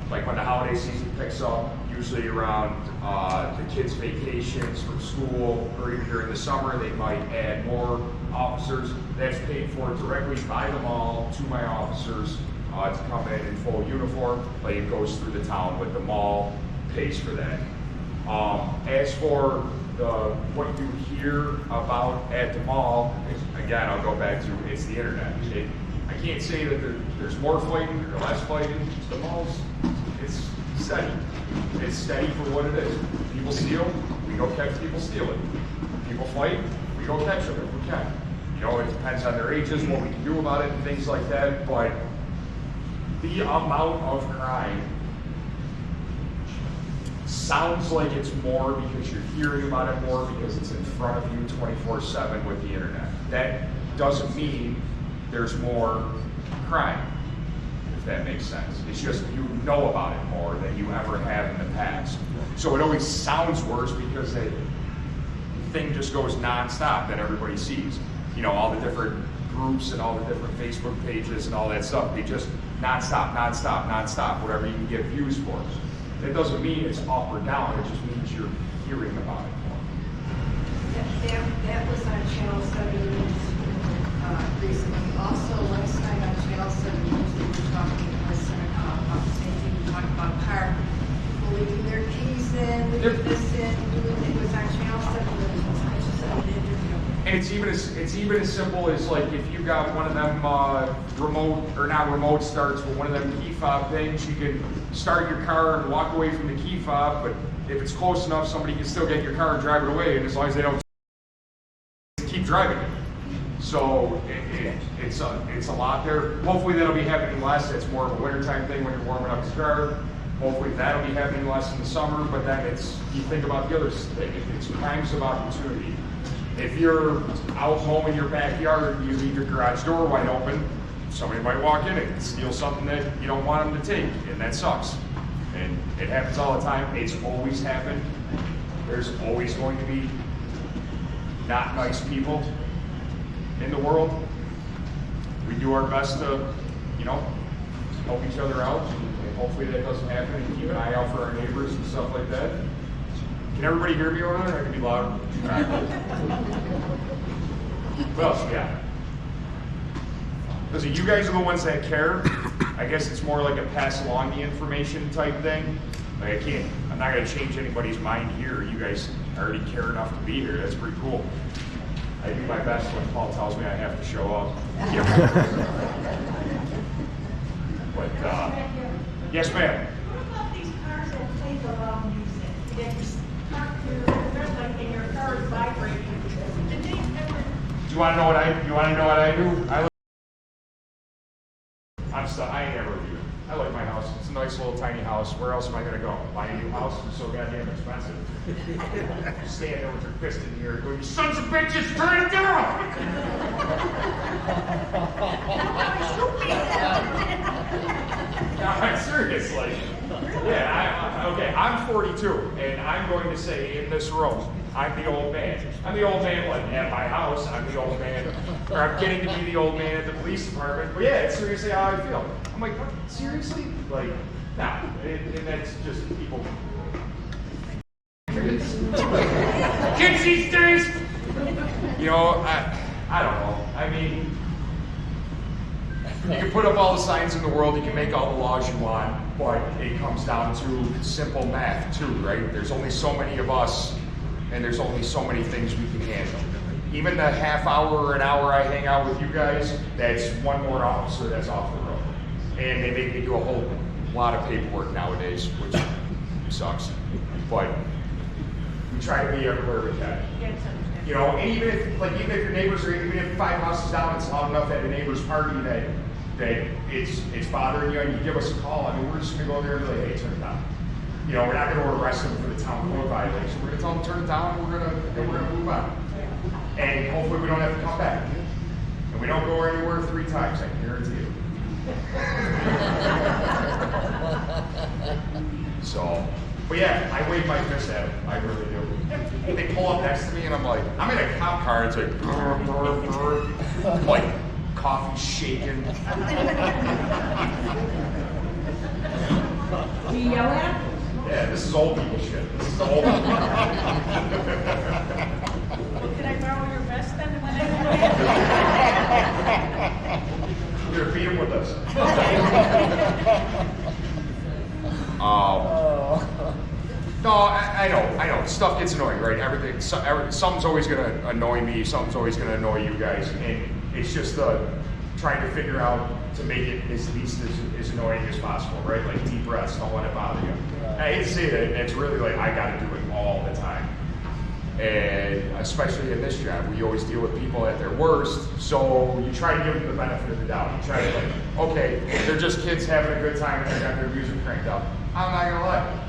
Like when the holiday season picks up, usually around the kids' vacations from school, or even during the summer, they might add more officers. That's paid for directly by the mall to my officers to come in full uniform. Like, it goes through the town, but the mall pays for that. As for what you hear about at the mall, again, I'll go back to, it's the internet. I can't say that there's more fighting or less fighting. The mall's, it's steady. It's steady for what it is. People steal, we go catch people stealing. People fight, we go catch them if we can. You know, it depends on their ages, what we can do about it and things like that, but the amount of crime sounds like it's more because you're hearing about it more because it's in front of you 24/7 with the internet. That doesn't mean there's more crime, if that makes sense. It's just you know about it more than you ever have in the past. So it always sounds worse because the thing just goes nonstop that everybody sees. You know, all the different groups and all the different Facebook pages and all that stuff, they just nonstop, whatever you can get views for. That doesn't mean it's up or down, it just means you're hearing about it more. That was on Channel 7 News recently. Also, last night on Channel 7 News, they were talking about the same thing. We talked about car people leaving their keys in, leaving this in. It was on Channel 7 News. I just had an interview. And it's even as simple as like if you got one of them remote or not remote starts, but one of them key fob things, you can start your car and walk away from the key fob, but if it's close enough, somebody can still get your car and drive it away, and as long as they don't keep driving it. So it's a lot there. Hopefully that'll be happening less. It's more of a wintertime thing when you're warming up the car. Hopefully that'll be happening less in the summer, but then you think about the other thing. It's crimes of opportunity. If you're out mowing your backyard and you leave your garage door wide open, somebody might walk in and steal something that you don't want them to take, and that sucks. And it happens all the time. It's always happened. There's always going to be not nice people in the world. We do our best to, you know, help each other out, and hopefully that doesn't happen, and keep an eye out for our neighbors and stuff like that. Can everybody hear me over there? I can be louder. All right. What else we got? Listen, you guys are the ones that care. I guess it's more like a pass along the information type thing. Like I'm not gonna change anybody's mind here. You guys already care enough to be here. That's pretty cool. I do my best when Paul tells me I have to show up. But, yes ma'am. What about these cars that take around music? That you park your red light and your car is vibrating? Did they ever? Do you want to know what I do? I ain't ever viewed. I like my house. It's a nice little tiny house. Where else am I gonna go? Buy a new house? It's so goddamn expensive. Stand there with your fist in the air, go, you sons of bitches, turn it down! No, seriously. Yeah, okay, I'm 42, and I'm going to say in this room, I'm the old man. I'm the old man, like, at my house, I'm the old man, or I'm getting to be the old man at the police department, but yeah, it's seriously how I feel. I'm like, what, seriously? Like, nah, and that's just people. Kids these days! You know, I don't know. I mean, you can put up all the signs in the world, you can make all the laws you want, but it comes down to simple math too, right? There's only so many of us, and there's only so many things we can handle. Even the half hour or an hour I hang out with you guys, that's one more officer that's off the road. And they make me do a whole lot of paperwork nowadays, which sucks. But we try to be everywhere we can. You know, and even if your neighbors are, even if 5 houses down, it's loud enough at a neighbor's party that it's bothering you, and you give us a call. I mean, we're just gonna go there and be like, hey, turn it down. You know, we're not gonna arrest them for the town code violation. We're gonna tell them to turn it down, and we're gonna move on. And hopefully we don't have to come back. And we don't go anywhere 3 times, I guarantee you. So, but yeah, I wave my fist at them. I really do. They pull up next to me, and I'm like, I'm in a cop car. It's like, brr, brr, brr. Like coffee shaking. Do you yell at them? Yeah, this is old people shit. This is old people. Can I borrow your vest then when I We're gonna beat them with us. No, I know. Stuff gets annoying, right? Something's always gonna annoy me. Something's always gonna annoy you guys, and it's just trying to figure out to make it as least as annoying as possible, right? Like deep breaths, don't let it bother you. I hate to say that, it's really like I gotta do it all the time. And especially in this job, we always deal with people at their worst, so you try to give them the benefit of the doubt. You try to like, okay, they're just kids having a good time and they got their music cranked up. I'm not gonna lie.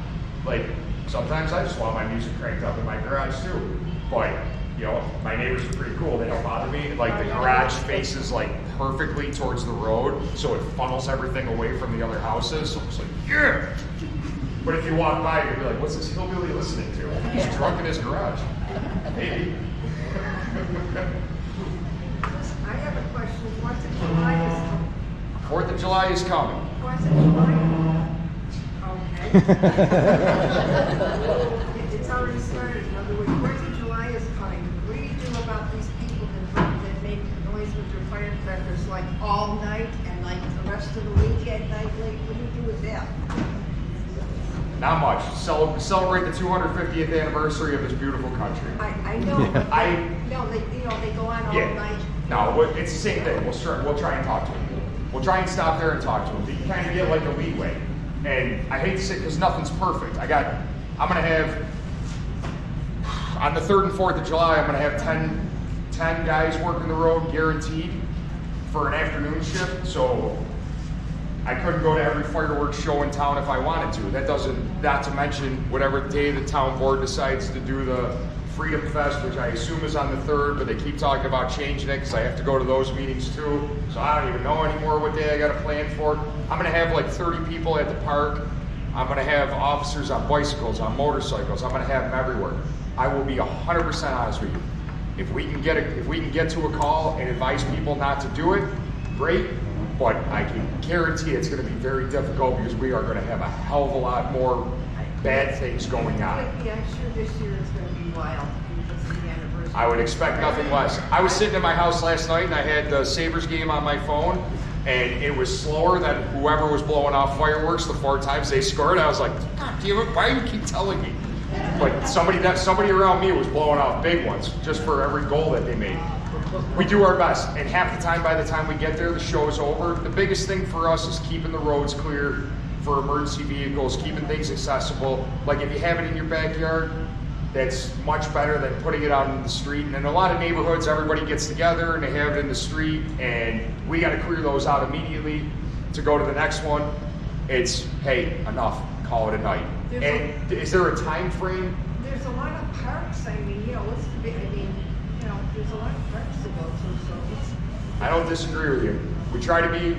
Like, sometimes I just want my music cranked up in my garage too. But, you know, my neighbors are pretty cool, they don't bother me. Like, the garage faces like perfectly towards the road, so it funnels everything away from the other houses. So it's like, yeah! But if you walk by, you'll be like, what's this hillbilly listening to? He's drunk in his garage. Maybe. I have a question. 4th of July is coming. 4th of July is coming. 4th of July? Okay. It's already started. In other words, 4th of July is coming. What do you do about these people that make noise with their firecrackers like all night and like the rest of the week at night? Like, what do you do with that? Not much. Celebrate the 250th anniversary of this beautiful country. I know. No, they go on all night. No, it's the same thing. We'll try and talk to them. We'll try and stop there and talk to them. But you kind of get like a leeway. And I hate to say, because nothing's perfect. I'm gonna have, on the 3rd and 4th of July, I'm gonna have 10 guys working the road, guaranteed, for an afternoon shift. So I couldn't go to every fireworks show in town if I wanted to. Not to mention whatever day the town board decides to do the Freedom Fest, which I assume is on the 3rd, but they keep talking about changing it because I have to go to those meetings too. So I don't even know anymore what day I got to plan for. I'm gonna have like 30 people at the park. I'm gonna have officers on bicycles, on motorcycles. I'm gonna have them everywhere. I will be 100% honest with you. If we can get to a call and advise people not to do it, great. But I can guarantee it's going to be very difficult because we are going to have a hell of a lot more bad things going on. Yeah, I'm sure this year it's going to be wild because of the anniversary. I would expect nothing less. I was sitting in my house last night and I had the Sabres game on my phone, and it was slower than whoever was blowing off fireworks the 4 times they scored. I was like, God damn it, why do you keep telling me? But somebody around me was blowing off big ones just for every goal that they made. We do our best, and half the time, by the time we get there, the show is over. The biggest thing for us is keeping the roads clear for emergency vehicles, keeping things accessible. Like if you have it in your backyard, that's much better than putting it out in the street. And in a lot of neighborhoods, everybody gets together and they have it in the street, and we got to clear those out immediately to go to the next one. It's, hey, enough, call it a night. And is there a time frame? There's a lot of parks. I mean, what's the big? There's a lot of parks to go to. So I don't disagree with you. We try to be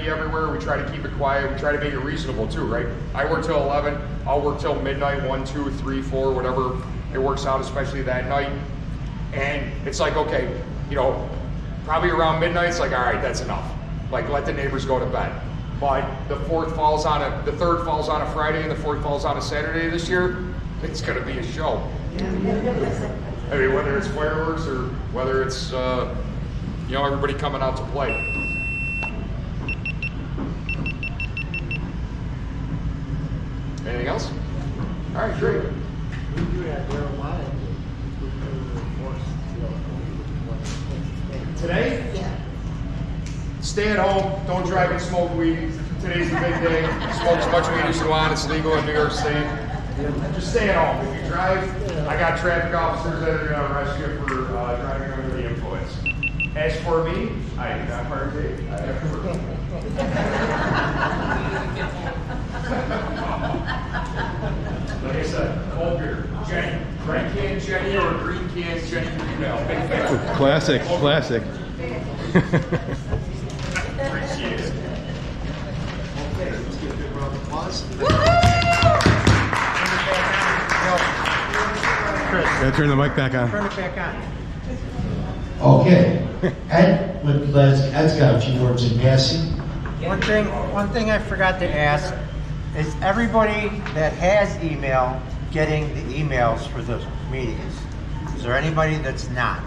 everywhere. We try to keep it quiet. We try to make it reasonable too, right? I work till 11. I'll work till midnight, 1, 2, 3, 4, whatever it works out, especially that night. And it's like, okay, probably around midnight, it's like, all right, that's enough. Like, let the neighbors go to bed. But the 3rd falls on a Friday and the 4th falls on a Saturday this year. It's going to be a show. I mean, whether it's fireworks or whether it's everybody coming out to play. Anything else? All right, great. Today? Yeah. Stay at home. Don't drive and smoke weed. Today's the big day. Smoke as much weed as you want. It's legal in New York State. Just stay at home. If you drive, I got traffic officers that are going to arrest you for driving under the influence. As for me, I do not partake. I have proof. Like I said, cold beer. Jenny. Red can Jenny or green can Jenny Greenbell. Big fan. Classic. Appreciate it. Okay, let's give a big round of applause. Gotta turn the mic back on. Turn it back on. Okay. Ed's got a few words in passing. One thing I forgot to ask is everybody that has email getting the emails for the meetings? Is there anybody that's not?